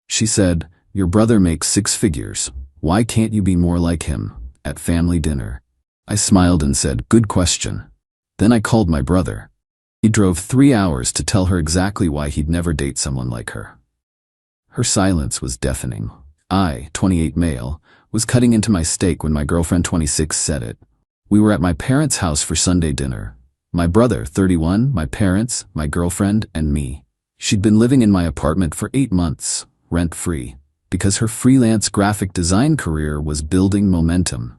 She said, "Your brother makes 6 figures. Why can't you be more like him?" At family dinner. I smiled and said, "Good question." Then I called my brother. He drove 3 hours to tell her exactly why he'd never date someone like her. Her silence was deafening. I, 28 male, was cutting into my steak when my girlfriend 26 said it. We were at my parents' house for Sunday dinner. My brother, 31, my parents, my girlfriend, and me. She'd been living in my apartment for 8 months, rent-free, because her freelance graphic design career was building momentum.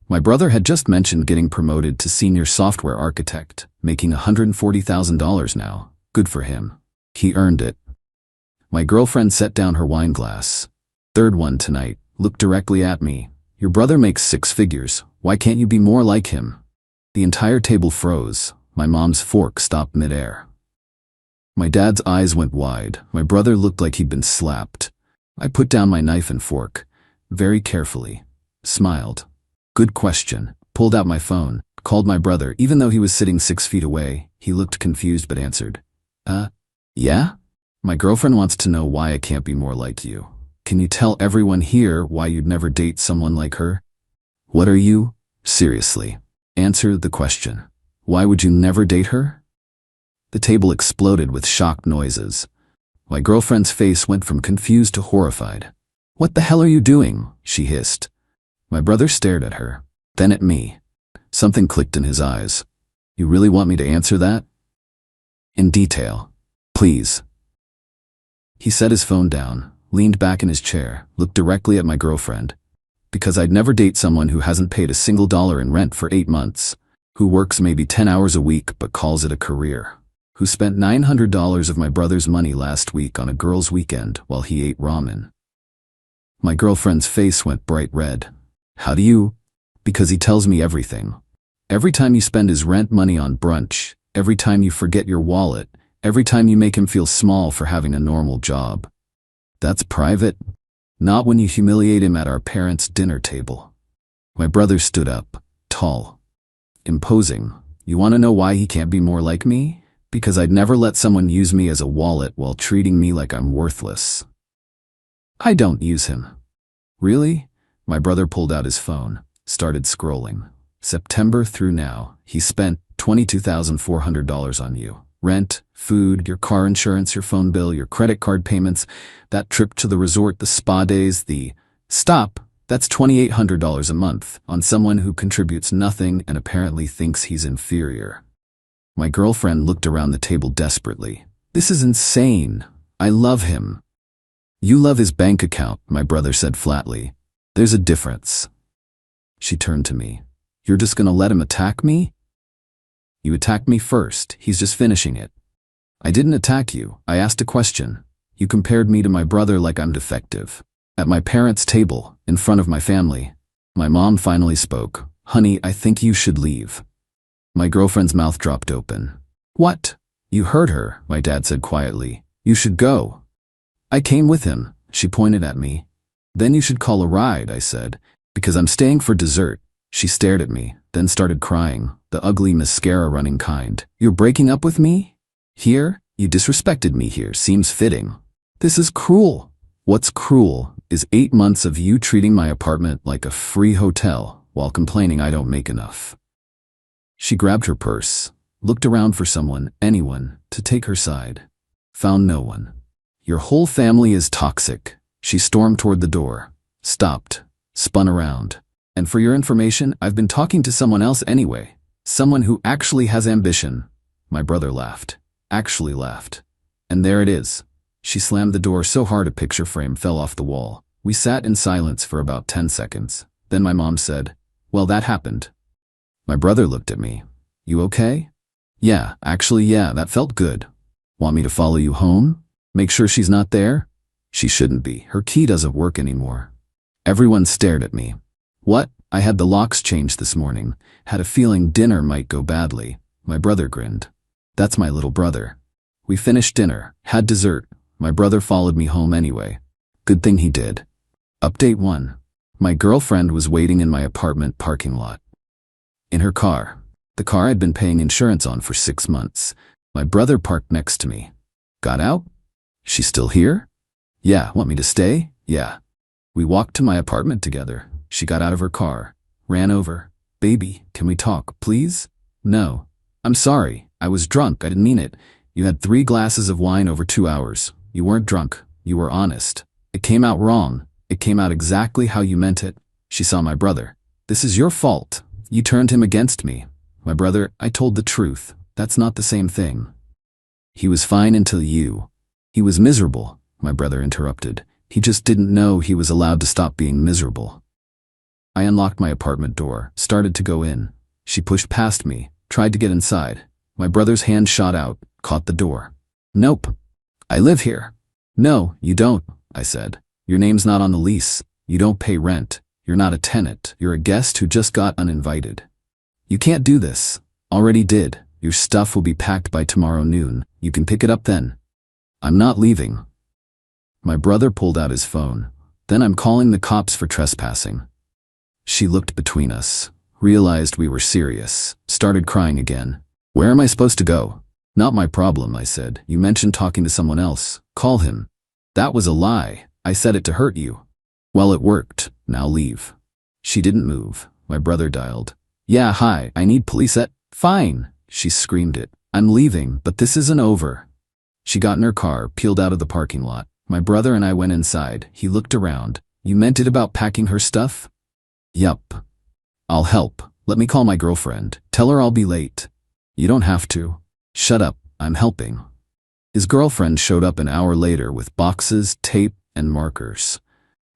My brother had just mentioned getting promoted to senior software architect, making $140,000 now. Good for him. He earned it. My girlfriend set down her wine glass. "Third one tonight," looked directly at me. "Your brother makes 6 figures. Why can't you be more like him?" The entire table froze. My mom's fork stopped midair. My dad's eyes went wide. My brother looked like he'd been slapped. I put down my knife and fork, very carefully, smiled. "Good question." Pulled out my phone, called my brother. Even though he was sitting 6 feet away, he looked confused but answered. Yeah? "My girlfriend wants to know why I can't be more like you. Can you tell everyone here why you'd never date someone like her?" "What are you? Seriously. Answer the question. Why would you never date her?" The table exploded with shocked noises. My girlfriend's face went from confused to horrified. "What the hell are you doing?" she hissed. My brother stared at her, then at me. Something clicked in his eyes. "You really want me to answer that?" "In detail. Please." He set his phone down, leaned back in his chair, looked directly at my girlfriend. "Because I'd never date someone who hasn't paid a single dollar in rent for 8 months, who works maybe 10 hours a week but calls it a career, who spent $900 of my brother's money last week on a girl's weekend while he ate ramen." My girlfriend's face went bright red. "How do you?" "Because he tells me everything. Every time you spend his rent money on brunch, every time you forget your wallet, every time you make him feel small for having a normal job. That's private. Not when you humiliate him at our parents' dinner table." My brother stood up, tall, imposing. "You want to know why he can't be more like me? Because I'd never let someone use me as a wallet while treating me like I'm worthless." "I don't use him." "Really?" My brother pulled out his phone, started scrolling. "September through now, he spent $22,400 on you. Rent, food, your car insurance, your phone bill, your credit card payments, that trip to the resort, the spa days, the..." "Stop! That's $2,800 a month on someone who contributes nothing and apparently thinks he's inferior." My girlfriend looked around the table desperately. "This is insane. I love him." "You love his bank account," my brother said flatly. "There's a difference." She turned to me. "You're just gonna let him attack me?" "You attacked me first. He's just finishing it." "I didn't attack you. I asked a question. You compared me to my brother like I'm defective. At my parents' table, in front of my family." My mom finally spoke. "Honey, I think you should leave." My girlfriend's mouth dropped open. "What?" "You heard her," my dad said quietly. "You should go." "I came with him." She pointed at me. "Then you should call a ride," I said, "because I'm staying for dessert." She stared at me, then started crying, the ugly mascara running kind. "You're breaking up with me? Here? You disrespected me here. Seems fitting." "This is cruel." "What's cruel is 8 months of you treating my apartment like a free hotel while complaining I don't make enough." She grabbed her purse, looked around for someone, anyone, to take her side. Found no one. "Your whole family is toxic." She stormed toward the door, stopped, spun around. "And for your information, I've been talking to someone else anyway. Someone who actually has ambition." My brother laughed. Actually laughed. "And there it is." She slammed the door so hard a picture frame fell off the wall. We sat in silence for about 10 seconds. Then my mom said, "Well, that happened." My brother looked at me. "You okay?" "Yeah, actually yeah, that felt good." "Want me to follow you home? Make sure she's not there?" "She shouldn't be. Her key doesn't work anymore." Everyone stared at me. "What?" "I had the locks changed this morning. Had a feeling dinner might go badly." My brother grinned. "That's my little brother." We finished dinner, had dessert. My brother followed me home anyway. Good thing he did. Update 1. My girlfriend was waiting in my apartment parking lot. In her car. The car I'd been paying insurance on for 6 months. My brother parked next to me. Got out? She's still here? Yeah, want me to stay? Yeah. We walked to my apartment together. She got out of her car, ran over. Baby, can we talk, please? No. I'm sorry. I was drunk. I didn't mean it. You had 3 glasses of wine over 2 hours. You weren't drunk. You were honest. It came out wrong. It came out exactly how you meant it. She saw my brother. This is your fault. You turned him against me. My brother, I told the truth. That's not the same thing. He was fine until you. He was miserable, my brother interrupted. He just didn't know he was allowed to stop being miserable. I unlocked my apartment door, started to go in. She pushed past me, tried to get inside. My brother's hand shot out, caught the door. Nope. I live here. No, you don't, I said. Your name's not on the lease. You don't pay rent. You're not a tenant. You're a guest who just got uninvited. You can't do this. Already did. Your stuff will be packed by tomorrow noon. You can pick it up then. I'm not leaving. My brother pulled out his phone. Then I'm calling the cops for trespassing. She looked between us, realized we were serious, started crying again. Where am I supposed to go? Not my problem, I said. You mentioned talking to someone else. Call him. That was a lie. I said it to hurt you. Well, it worked. Now leave. She didn't move. My brother dialed. Yeah, hi, I need police at... Fine. She screamed it. I'm leaving, but this isn't over. She got in her car, peeled out of the parking lot. My brother and I went inside. He looked around. You meant it about packing her stuff? Yup. I'll help. Let me call my girlfriend. Tell her I'll be late. You don't have to. Shut up. I'm helping. His girlfriend showed up an hour later with boxes, tape, and markers.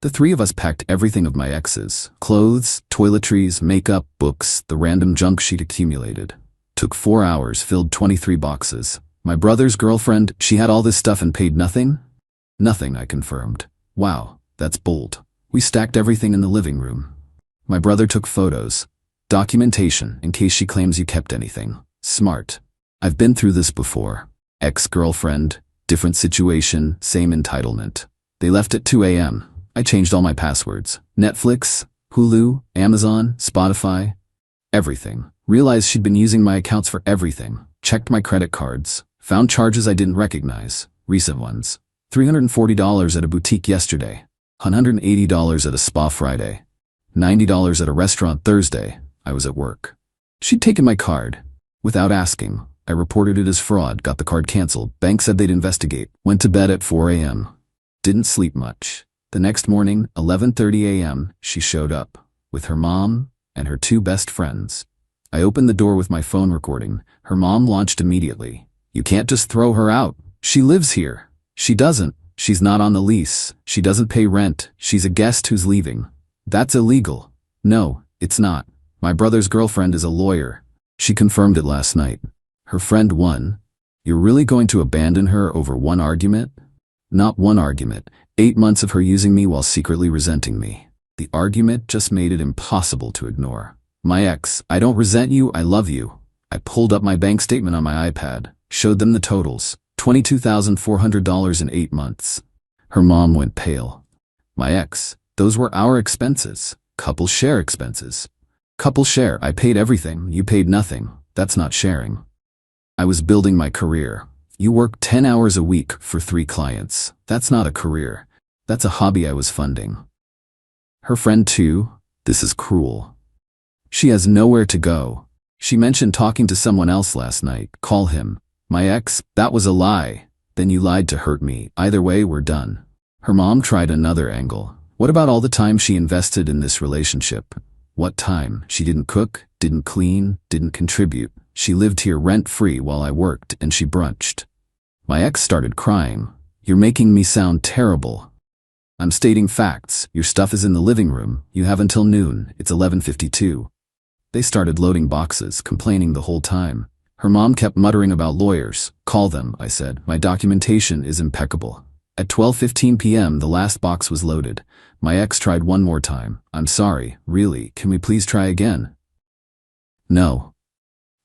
The 3 of us packed everything of my ex's. Clothes, toiletries, makeup, books, the random junk she'd accumulated. Took 4 hours, filled 23 boxes. My brother's girlfriend, she had all this stuff and paid nothing? Nothing, I confirmed. Wow, that's bold. We stacked everything in the living room. My brother took photos. Documentation, in case she claims you kept anything. Smart. I've been through this before. Ex-girlfriend, different situation, same entitlement. They left at 2 a.m. I changed all my passwords. Netflix, Hulu, Amazon, Spotify, everything. Realized she'd been using my accounts for everything. Checked my credit cards. Found charges I didn't recognize. Recent ones. $340 at a boutique yesterday. $180 at a spa Friday. $90 at a restaurant Thursday. I was at work. She'd taken my card. Without asking, I reported it as fraud, got the card canceled. Bank said they'd investigate. Went to bed at 4 a.m. Didn't sleep much. The next morning, 11:30 a.m., she showed up. With her mom and her 2 best friends. I opened the door with my phone recording. Her mom launched immediately. You can't just throw her out. She lives here. She doesn't. She's not on the lease. She doesn't pay rent. She's a guest who's leaving. That's illegal. No, it's not. My brother's girlfriend is a lawyer. She confirmed it last night. Her friend won. You're really going to abandon her over one argument? Not one argument. 8 months of her using me while secretly resenting me. The argument just made it impossible to ignore. My ex, I don't resent you, I love you. I pulled up my bank statement on my iPad, showed them the totals. $22,400 in 8 months. Her mom went pale. My ex, those were our expenses. Couple share expenses. Couple share, I paid everything, you paid nothing. That's not sharing. I was building my career. You work 10 hours a week for 3 clients. That's not a career. That's a hobby I was funding. Her friend too? This is cruel. She has nowhere to go. She mentioned talking to someone else last night. Call him. My ex, that was a lie. Then you lied to hurt me. Either way, we're done. Her mom tried another angle. What about all the time she invested in this relationship? What time? She didn't cook, didn't clean, didn't contribute. She lived here rent-free while I worked, and she brunched. My ex started crying. You're making me sound terrible. I'm stating facts. Your stuff is in the living room. You have until noon. It's 11:52. They started loading boxes, complaining the whole time. Her mom kept muttering about lawyers. Call them, I said. My documentation is impeccable. At 12:15 p.m., the last box was loaded. My ex tried one more time. I'm sorry, really, can we please try again? No.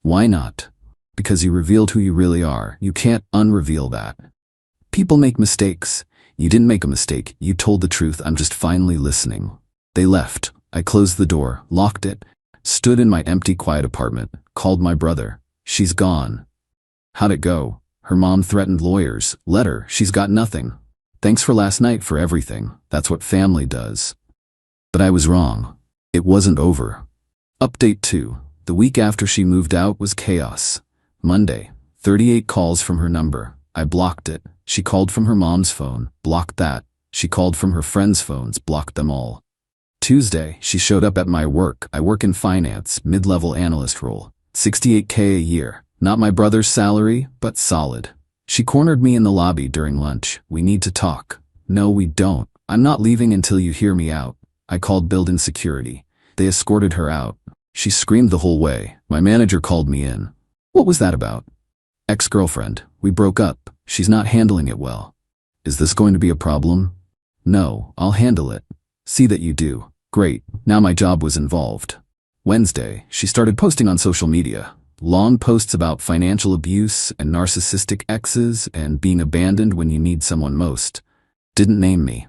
Why not? Because you revealed who you really are. You can't unreveal that. People make mistakes. You didn't make a mistake. You told the truth. I'm just finally listening. They left. I closed the door, locked it, stood in my empty, quiet apartment, called my brother. She's gone. How'd it go? Her mom threatened lawyers. Let her. She's got nothing. Thanks for last night for everything. That's what family does. But I was wrong. It wasn't over. Update 2. The week after she moved out was chaos. Monday, 38 calls from her number. I blocked it. She called from her mom's phone. Blocked that. She called from her friends' phones. Blocked them all. Tuesday, she showed up at my work. I work in finance, mid-level analyst role. $68K a year. Not my brother's salary, but solid. She cornered me in the lobby during lunch. We need to talk. No, we don't. I'm not leaving until you hear me out. I called building security. They escorted her out. She screamed the whole way. My manager called me in. What was that about? Ex-girlfriend. We broke up. She's not handling it well. Is this going to be a problem? No, I'll handle it. See that you do. Great. Now my job was involved. Wednesday, she started posting on social media. Long posts about financial abuse and narcissistic exes and being abandoned when you need someone most. Didn't name me.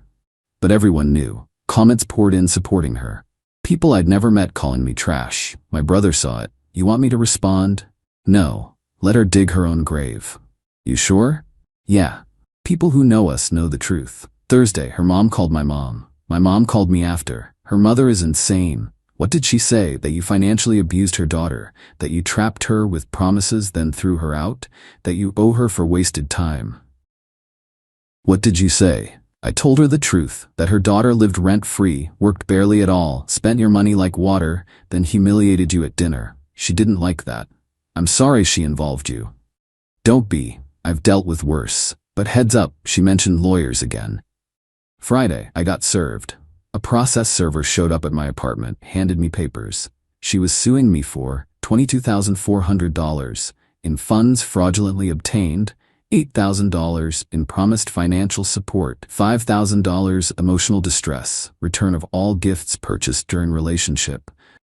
But everyone knew. Comments poured in supporting her. People I'd never met calling me trash. My brother saw it. You want me to respond? No. Let her dig her own grave. You sure? Yeah. People who know us know the truth. Thursday, her mom called my mom. My mom called me after. Her mother is insane. What did she say? That you financially abused her daughter, that you trapped her with promises then threw her out, that you owe her for wasted time. What did you say? I told her the truth, that her daughter lived rent-free, worked barely at all, spent your money like water, then humiliated you at dinner. She didn't like that. I'm sorry she involved you. Don't be. I've dealt with worse. But heads up, she mentioned lawyers again. Friday, I got served. A process server showed up at my apartment, handed me papers. She was suing me for $22,400 in funds fraudulently obtained, $8,000 in promised financial support, $5,000 emotional distress, return of all gifts purchased during relationship,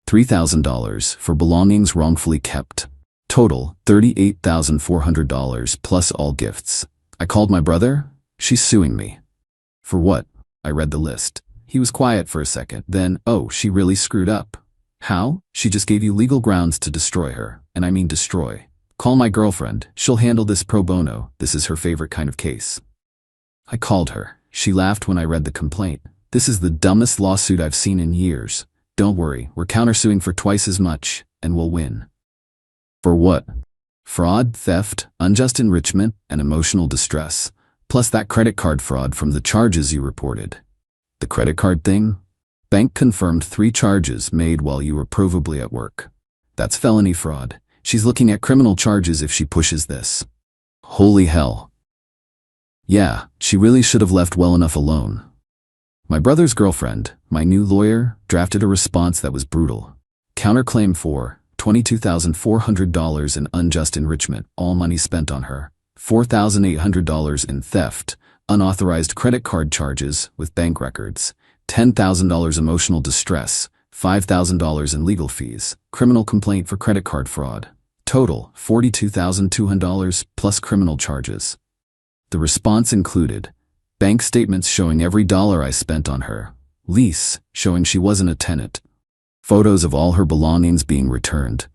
$3,000 for belongings wrongfully kept. Total, $38,400 plus all gifts. I called my brother. She's suing me. For what? I read the list. He was quiet for a second, then, oh, she really screwed up. How? She just gave you legal grounds to destroy her, and I mean destroy. Call my girlfriend, she'll handle this pro bono, this is her favorite kind of case. I called her. She laughed when I read the complaint. This is the dumbest lawsuit I've seen in years. Don't worry, we're countersuing for twice as much, and we'll win. For what? Fraud, theft, unjust enrichment, and emotional distress, plus that credit card fraud from the charges you reported. The credit card thing? Bank confirmed 3 charges made while you were provably at work. That's felony fraud. She's looking at criminal charges if she pushes this. Holy hell. Yeah, she really should have left well enough alone. My brother's girlfriend, my new lawyer, drafted a response that was brutal. Counterclaim for $22,400 in unjust enrichment, all money spent on her. $4,800 in theft, unauthorized credit card charges with bank records, $10,000 emotional distress, $5,000 in legal fees, criminal complaint for credit card fraud. Total, $42,200 plus criminal charges. The response included bank statements showing every dollar I spent on her, lease showing she wasn't a tenant, photos of all her belongings being returned,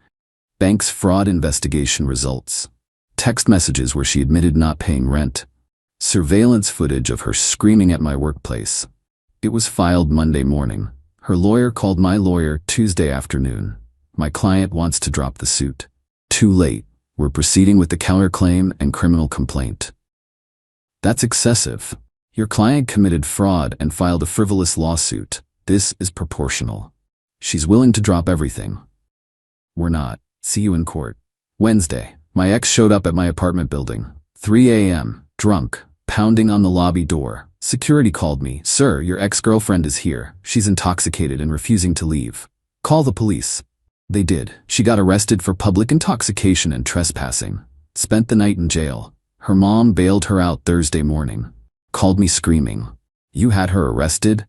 bank's fraud investigation results, text messages where she admitted not paying rent, surveillance footage of her screaming at my workplace. It was filed Monday morning. Her lawyer called my lawyer Tuesday afternoon. My client wants to drop the suit. Too late. We're proceeding with the counterclaim and criminal complaint. That's excessive. Your client committed fraud and filed a frivolous lawsuit. This is proportional. She's willing to drop everything. We're not. See you in court. Wednesday, my ex showed up at my apartment building. 3 a.m., drunk, pounding on the lobby door. Security called me. Sir, your ex-girlfriend is here. She's intoxicated and refusing to leave. Call the police. They did. She got arrested for public intoxication and trespassing. Spent the night in jail. Her mom bailed her out Thursday morning. Called me screaming. You had her arrested?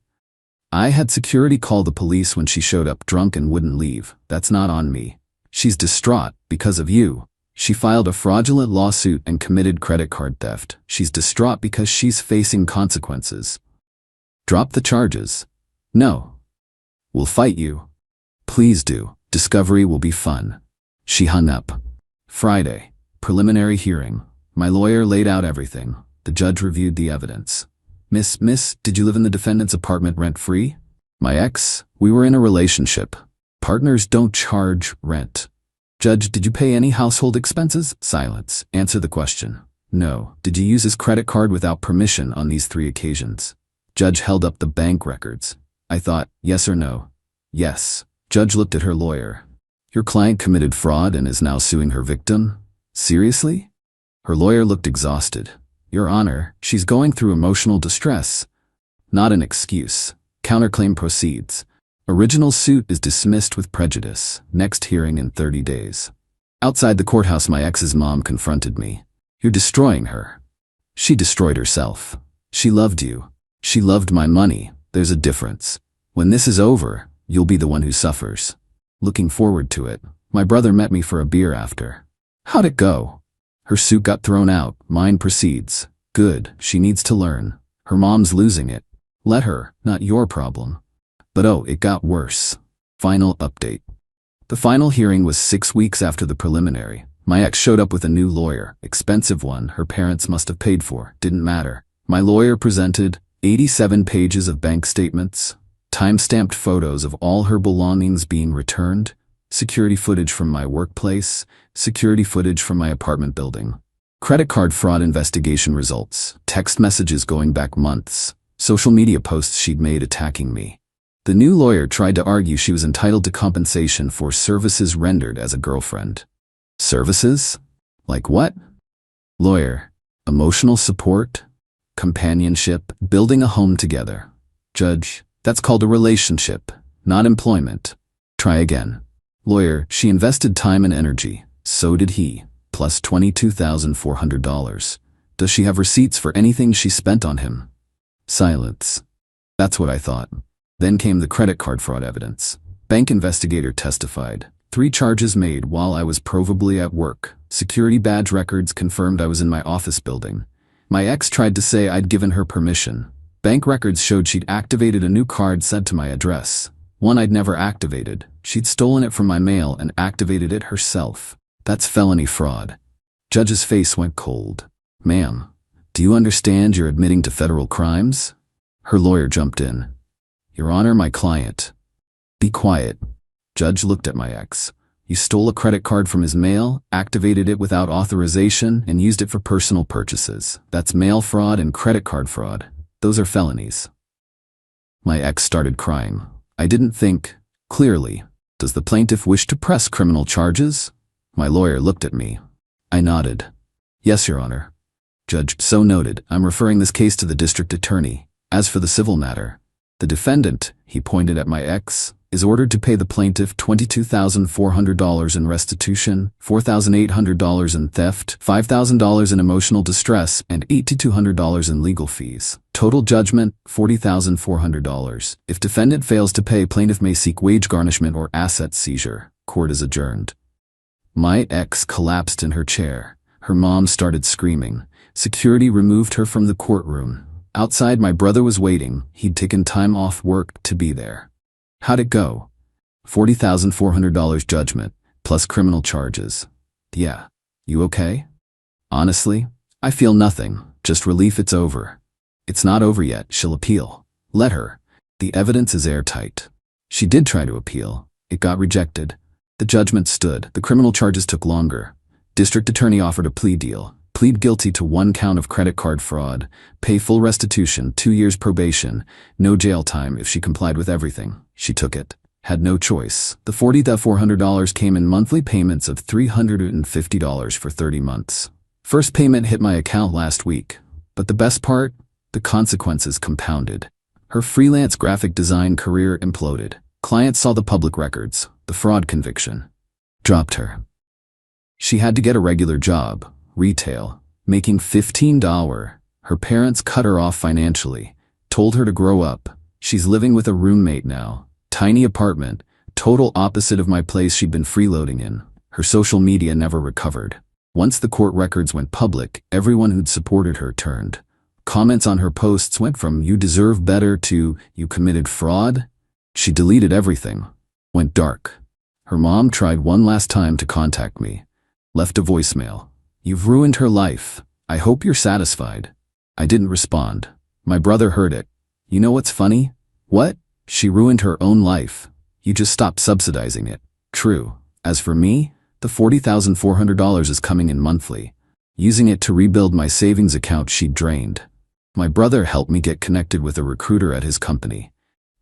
I had security call the police when she showed up drunk and wouldn't leave. That's not on me. She's distraught because of you. She filed a fraudulent lawsuit and committed credit card theft. She's distraught because she's facing consequences. Drop the charges. No. We'll fight you. Please do. Discovery will be fun. She hung up. Friday. Preliminary hearing. My lawyer laid out everything. The judge reviewed the evidence. Miss, did you live in the defendant's apartment rent-free? My ex, we were in a relationship. Partners don't charge rent. Judge, did you pay any household expenses? Silence. Answer the question. No. Did you use his credit card without permission on these 3 occasions? Judge held up the bank records. I thought, yes or no? Yes. Judge looked at her lawyer. Your client committed fraud and is now suing her victim? Seriously? Her lawyer looked exhausted. Your Honor, she's going through emotional distress. Not an excuse. Counterclaim proceeds. Original suit is dismissed with prejudice. Next hearing in 30 days. Outside the courthouse, my ex's mom confronted me. You're destroying her. She destroyed herself. She loved you. She loved my money. There's a difference. When this is over, you'll be the one who suffers. Looking forward to it. My brother met me for a beer after. How'd it go? Her suit got thrown out. Mine proceeds. Good. She needs to learn. Her mom's losing it. Let her, not your problem. But oh, it got worse. Final update. The final hearing was 6 weeks after the preliminary. My ex showed up with a new lawyer, expensive one her parents must have paid for, didn't matter. My lawyer presented 87 pages of bank statements, time-stamped photos of all her belongings being returned, security footage from my workplace, security footage from my apartment building, credit card fraud investigation results, text messages going back months, social media posts she'd made attacking me. The new lawyer tried to argue she was entitled to compensation for services rendered as a girlfriend. Services? Like what? Lawyer. Emotional support? Companionship? Building a home together? Judge. That's called a relationship, not employment. Try again. Lawyer. She invested time and energy. So did he. Plus $22,400. Does she have receipts for anything she spent on him? Silence. That's what I thought. Then came the credit card fraud evidence. Bank investigator testified. 3 charges made while I was probably at work. Security badge records confirmed I was in my office building. My ex tried to say I'd given her permission. Bank records showed she'd activated a new card sent to my address. One I'd never activated. She'd stolen it from my mail and activated it herself. That's felony fraud. Judge's face went cold. Ma'am, do you understand you're admitting to federal crimes? Her lawyer jumped in. Your Honor, my client. Be quiet. Judge looked at my ex. You stole a credit card from his mail, activated it without authorization, and used it for personal purchases. That's mail fraud and credit card fraud. Those are felonies. My ex started crying. I didn't think clearly. Does the plaintiff wish to press criminal charges? My lawyer looked at me. I nodded. Yes, Your Honor. Judge, so noted. I'm referring this case to the district attorney. As for the civil matter, the defendant, he pointed at my ex, is ordered to pay the plaintiff $22,400 in restitution, $4,800 in theft, $5,000 in emotional distress, and $8,200 in legal fees. Total judgment, $40,400. If defendant fails to pay, plaintiff may seek wage garnishment or asset seizure. Court is adjourned. My ex collapsed in her chair. Her mom started screaming. Security removed her from the courtroom. Outside, my brother was waiting. He'd taken time off work to be there. How'd it go? $40,400 judgment, plus criminal charges. Yeah. You okay? Honestly, I feel nothing, just relief it's over. It's not over yet, she'll appeal. Let her. The evidence is airtight. She did try to appeal. It got rejected. The judgment stood. The criminal charges took longer. District attorney offered a plea deal. Plead guilty to 1 count of credit card fraud, pay full restitution, 2 years probation, no jail time if she complied with everything. She took it. Had no choice. The $40,400 came in monthly payments of $350 for 30 months. First payment hit my account last week. But the best part? The consequences compounded. Her freelance graphic design career imploded. Clients saw the public records. The fraud conviction dropped her. She had to get a regular job. Retail, making $15. Her parents cut her off financially, told her to grow up. She's living with a roommate now. Tiny apartment, total opposite of my place she'd been freeloading in. Her social media never recovered. Once the court records went public, everyone who'd supported her turned. Comments on her posts went from "you deserve better" to "you committed fraud." She deleted everything. Went dark. Her mom tried one last time to contact me. Left a voicemail. You've ruined her life. I hope you're satisfied. I didn't respond. My brother heard it. You know what's funny? What? She ruined her own life. You just stopped subsidizing it. True. As for me, the $40,400 is coming in monthly. Using it to rebuild my savings account she'd drained. My brother helped me get connected with a recruiter at his company.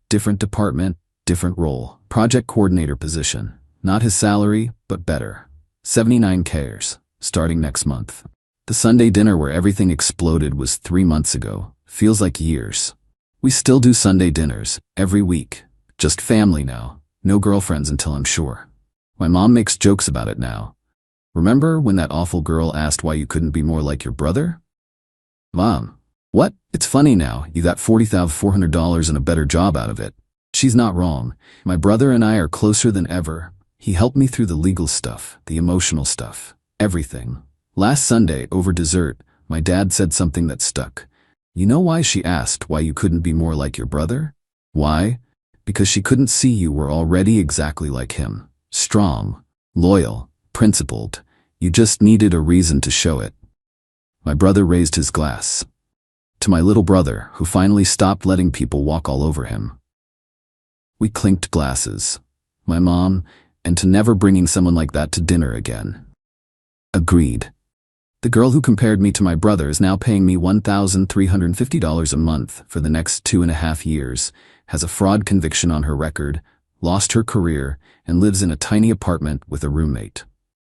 Different department, different role. Project coordinator position. Not his salary, but better. 79K, starting next month. The Sunday dinner where everything exploded was 3 months ago. Feels like years. We still do Sunday dinners, every week. Just family now. No girlfriends until I'm sure. My mom makes jokes about it now. Remember when that awful girl asked why you couldn't be more like your brother? Mom. What? It's funny now, you got $40,400 and a better job out of it. She's not wrong. My brother and I are closer than ever. He helped me through the legal stuff, the emotional stuff, everything. Last Sunday, over dessert, my dad said something that stuck. You know why she asked why you couldn't be more like your brother? Why? Because she couldn't see you were already exactly like him. Strong, loyal, principled. You just needed a reason to show it. My brother raised his glass. To my little brother, who finally stopped letting people walk all over him. We clinked glasses. My mom, and to never bringing someone like that to dinner again. Agreed. The girl who compared me to my brother is now paying me $1,350 a month for the next 2.5 years, has a fraud conviction on her record, lost her career, and lives in a tiny apartment with a roommate.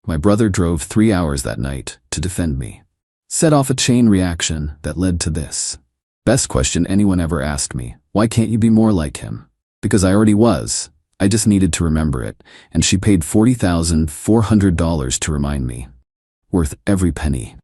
My brother drove 3 hours that night to defend me. Set off a chain reaction that led to this. Best question anyone ever asked me, why can't you be more like him? Because I already was. I just needed to remember it, and she paid $40,400 to remind me. Worth every penny.